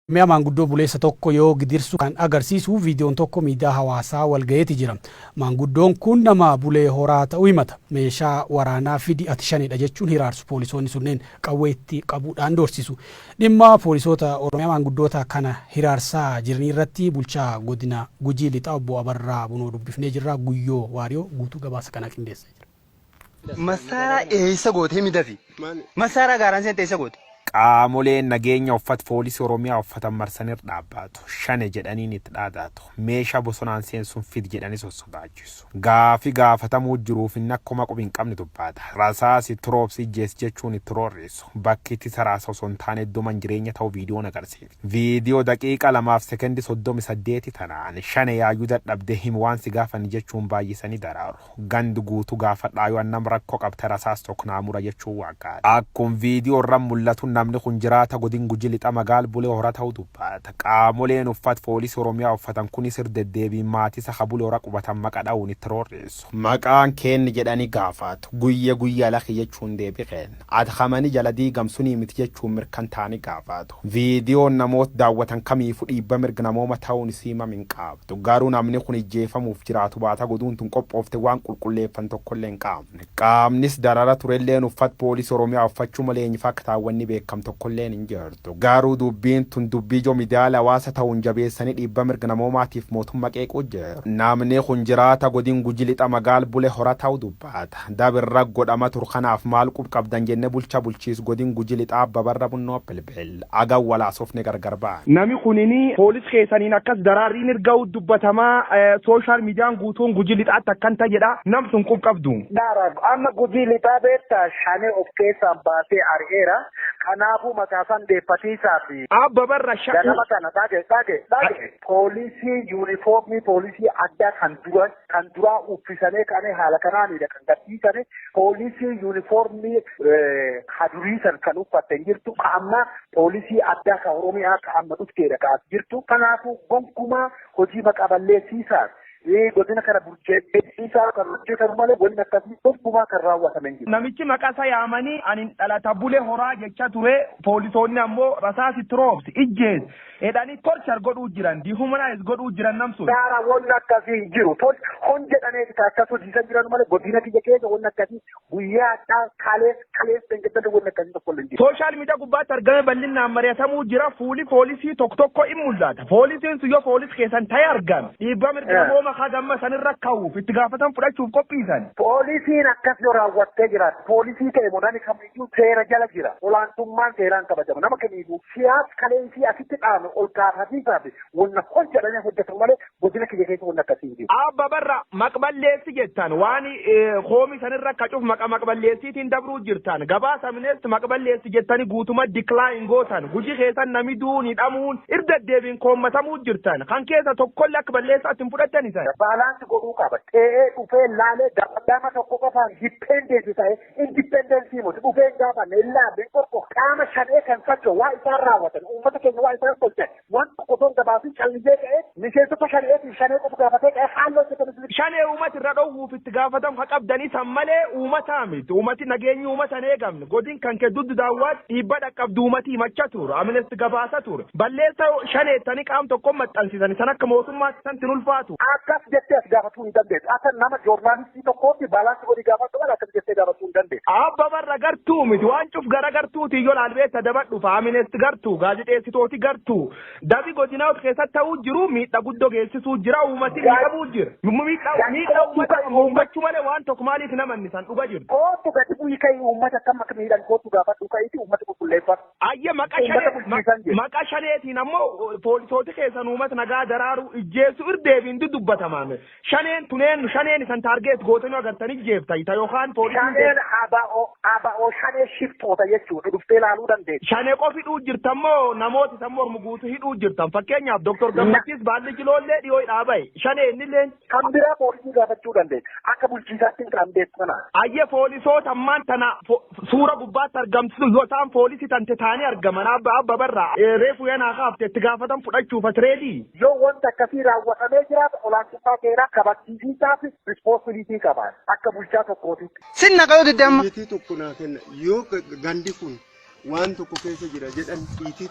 Mi'a maanguddoo buleessa tokko yoo gidirsu kan agarsiisu viidiyoon tokko miidiyaa hawaasaa walgayeeti jira. Maanguddoon kun nama bulee horaa ta'uu himata. Meeshaa waraanaa fidi ati shanidha jechuun hiraarsu poolisoonni sunneen qawwee itti qabuudhaan doorsisu. Dhimma poolisoota Oromiyaa maanguddoota kana hiraarsaa jiranii irratti bulchaa godina Gujii Lixaa obbo Abarraa Bunoo dubbifnee jirra. Guyyoo Waariyoo guutuu gabaasa kana qindeessee jira. Masaara eessa gootee midafi? Masaara gaaraan eessa goote? Qaamoleen nageenya uffata poolisii Oromiyaa uffatan marsaniir dhaabbatu shane jedhaniin itti dhaadatu meeshaa bosonaan seensuun fid jedhanii sossodaachisu gaafi gaafatamuu jiruuf inni akkuma qubiin qabni dubbata rasaasi tiroopsii jees jechuun itti roorreessu bakki itti saraasa osoo hin taane iddoman jireenya ta'u viidiyoon agarsiisa viidiyoo daqiiqa 2:38 tanaan shane yaayyuu dadhabdee himu waan si gaafani jechuun baay'isanii daraaru gandi guutuu gaafadhaa yoo annam rakkoo qabte rasaas tokko naamura jechuun waaqaadha akkuma viidiyoo irra mul'atu namni kun jiraata godin Gujii Lixaa magaal bulee hora ta'uu dubbata qaamoleen uffata poolisii Oromiyaa uffatan kunis deddeebiin maatii isa bulee hora qubatan maqaa dha'uun itti roorreessu maqaan kenni jedhanii gaafatu guyyaa lakki jechuun deebiqeen adhamanii jala diigamsunii miti jechuun mirkan taanii gaafatu viidiyoon namoota daawwatan kamiifu dhiibba mirga namooma ta'uun siima min qabdu garuu namni kun ijjeefamuuf jiraatu baata goduun tun qophoofte waan qulqulleeffan tokkollee hin qaamne qaamnis darara turelleen uffata poolisii Oromiyaa uffachuu malee eenyufa akka taawwanni beekam tokkolleen hin jirtu garuu dubbiin tun dubbii joo miidiyaa hawaasa ta'uun jabeessanii dhiibba mirga namoomaatiif mootummaa qeequu jiru namni kun jiraata godin Gujii Lixaa magaal bulee hora ta'uu dubbata dabirra godhama turkanaaf maal qabdan jenne bulchiis godin Gujii Lixaa Abarraa Bunoo bilbil aga walaasofne gargar ba'an nami kunini poolis keessaniin akkas daraariin erga'u dubbatamaa sooshaal miidiyaan guutuun Gujii Lixaatti akkanta jedha nam sun qabdu amma Gujii Lixaa beektaa shane of keessaan baasee ari'eera kanaafuu mataasan deeffatiisaa fi Abarraa ganama kana dhage poolisii yuunifoormii poolisii addaa kan duraa uffisanii kan haala kanaanidha kan gadhiisanii poolisii yuunifoormii haduriisan kan uffatten jirtu amma poolisii addaa kan Oromiyaa kan amma dhufteedha kan jirtu kanaafuu gonkumaa hojii maqaballeessiisaa godina kana burjeessiisaa kan hojjetan malee waliin akkasii gonkumaa kan raawwataman jiru. Namichi maqaasa yaamanii ani dhalata bulee horaa jecha ture poolisoonni ammoo rasaasi tiroopsi ijjees edanii torchar godhuu jiran dihumanaayis godhuu jiran namsun. Daara wanni akkasii jiru hon jedhaneeti akkas hojjiisan jiran malee godina kiyya keessa wanni akkasii guyyaadhaa kalees dangeddada wanni akkasii tokkollee jiru. Sooshaal miidiyaa gubbaatti argame bal'inaan mari'atamuu jira fuuli poolisii tokko in mul'ata poolisiin sun yoo poolis keessan ta'e argame dhiibba mirga namooma hagamma sanirra ka'uuf itti gaafatan fudhachuuf qophiisan. Poolisiin akkas yoo raawwattee jiraatu poolisii ta'e monani kamiyyuu seera jala jira olaantummaan seeraan kabajama nama kamiyyuu siyaas kaleensii asitti dhaame ol kaafatiisaa fi wanna hon jedhanii hojjetan malee godina kiyya keessa wanna akkasii jiru. Abarraa maqballeessi jettan waan hoomi sanirra kacuuf maqballeessiitiin dabruu jirtan gabaasa mineessi maqballeessi jettanii guutuma diklaayin gootan Gujii keessan nami duuni dhamuun irra deebiin koommatamuu jirtan kan keessa tokkollee akka balleessaatti hin fudhattanisan. Baalaansi godhuu qaba ta'ee dhufee laalee dama tokko qofaan dipendensi ta'e indipendensii muti dhufee gaafa neellaabe qorqo qaama shanee kan socho'u waa isaan raawwatan uummata keenya waa isaan tolchan waan tokko ton gabaasii callisee ta'e miseensota shaneetiif shanee qofa gaafatee qa'ee haaloo jedhamu. Shanee uummata irra dhowwuuf itti gaafatamu haa qabdanii san malee uummataa miti uummati nageenyi uummatan eegamne godin kan kee duddu daawwaat dhiibba dhaqqabdu uummati himacha ture amnesty gabaasa ture balleessa shaneettanii qaam tokko maxxansisanii san akka mootummaatti san tin ulfaatu. Akkas jettee as gaafatuu hin dandeessu akka nama joornaalistii tokkootti baalaansi godhii gaafatu malee akkas jettee gaafatuu hin dandeessu. Abarraa gartuu miti waan cuf gara gartuuti yoo laalbeessa dabadhu amnesty gartuu gaazexeessitooti gartuu dabi godinaa keessatti ta'uu jiru miidhaa guddoo geessisuu jira uummati miidhamuu jira miidhaa uummachuu malee waan tokko maaliif namanni san dhuga jiru. Kootu gadi bu'ii ka'ii uummata akkam akka miidhan kootu gaafadhu ka'iiti uummata qulqulleeffatu. Ayye maqaa shaneetiin ammoo poolisooti keessan uummata nagaa daraaruu ijjeessu irdeebiin dubbatamaan shaneen tuneen shaneen isan taargeet gootanii agartanii jeefta yookaan poolisiin shaneen aba'oo shanee shiftoota jechuudha dhuftee ilaaluu dandeenya. Shanee qofi hidhuu jirtammoo namoota isan mormu guutuu hidhuu jirtan fakkeenyaaf Dr. Gammachiis baalli jiloollee dhiyoo dhaabaye shanee innillee kan biraa poolisii gaafachuu dandeenya akka bulchiisaatti hin qaamdeessu kana. Ayye poolisoota ammaan tana suura gubbaatti argamsisu yoo ta'an poolisii tante taanii argaman Abarraa reefu yanaa kaafte itti gaafatan fudhachuuf atreedii. Yoo wanta akkasii raawwatamee jiraata olaantummaa seeraa kabachiisiisaa fi rispoonsibiliitii qaban akka bulchaa tokkooti. Sinna qabu deddeemma. Itti tokko naa kenna yoo gandi kun waan tokko keessa jira jedhan itti